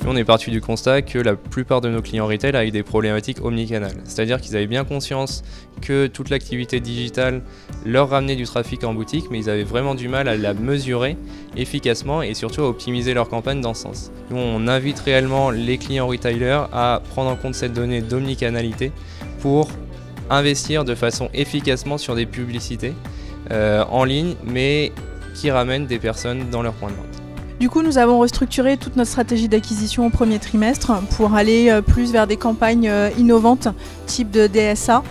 on est parti du constat que la plupart de nos clients retail avaient des problématiques omnicanal. C'est-à-dire qu'ils avaient bien conscience que toute l'activité digitale leur ramenait du trafic en boutique, mais ils avaient vraiment du mal à la mesurer efficacement et surtout à optimiser leur campagne dans ce sens. Nous, on invite réellement les clients retailers à prendre en compte cette donnée d'omnicanalité pour investir de façon efficacement sur des publicités en ligne, mais qui ramènent des personnes dans leur point de vente. Du coup, nous avons restructuré toute notre stratégie d'acquisition au premier trimestre pour aller plus vers des campagnes innovantes, type de DSA,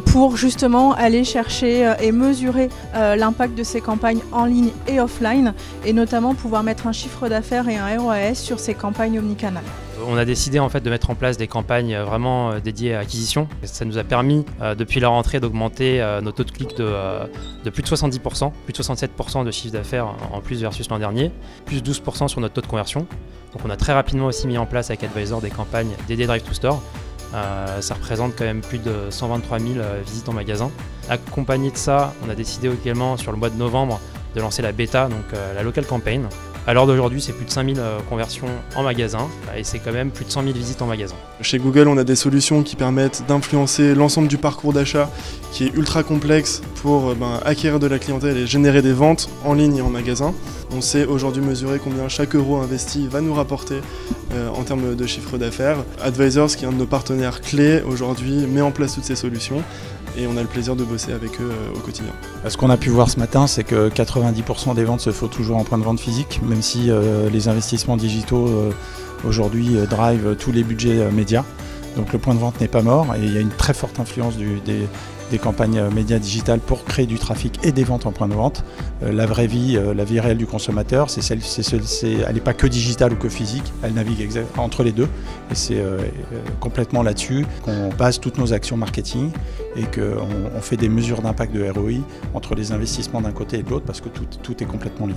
pour justement aller chercher et mesurer l'impact de ces campagnes en ligne et offline, et notamment pouvoir mettre un chiffre d'affaires et un ROAS sur ces campagnes omnicanales. On a décidé en fait de mettre en place des campagnes vraiment dédiées à l'acquisition. Ça nous a permis depuis la rentrée d'augmenter nos taux de clic de plus de 70%, plus de 67% de chiffre d'affaires en plus versus l'an dernier, plus 12% sur notre taux de conversion. Donc on a très rapidement aussi mis en place avec Advisor des campagnes dédiées Drive to Store. Ça représente quand même plus de 123 000 visites en magasin. Accompagné de ça, on a décidé également sur le mois de novembre de lancer la bêta, donc la local campaign. À l'heure d'aujourd'hui, c'est plus de 5000 conversions en magasin et c'est quand même plus de 100 000 visites en magasin. Chez Google, on a des solutions qui permettent d'influencer l'ensemble du parcours d'achat qui est ultra complexe pour acquérir de la clientèle et générer des ventes en ligne et en magasin. On sait aujourd'hui mesurer combien chaque euro investi va nous rapporter en termes de chiffre d'affaires. Advisors, qui est un de nos partenaires clés aujourd'hui, met en place toutes ces solutions et on a le plaisir de bosser avec eux au quotidien. Ce qu'on a pu voir ce matin, c'est que 90% des ventes se font toujours en point de vente physique, même si les investissements digitaux aujourd'hui drivent tous les budgets médias. Donc le point de vente n'est pas mort et il y a une très forte influence des campagnes médias digitales pour créer du trafic et des ventes en point de vente. La vraie vie, la vie réelle du consommateur, elle n'est pas que digitale ou que physique, elle navigue entre les deux. Et c'est complètement là-dessus qu'on base toutes nos actions marketing et qu'on fait des mesures d'impact de ROI entre les investissements d'un côté et de l'autre parce que tout est complètement lié.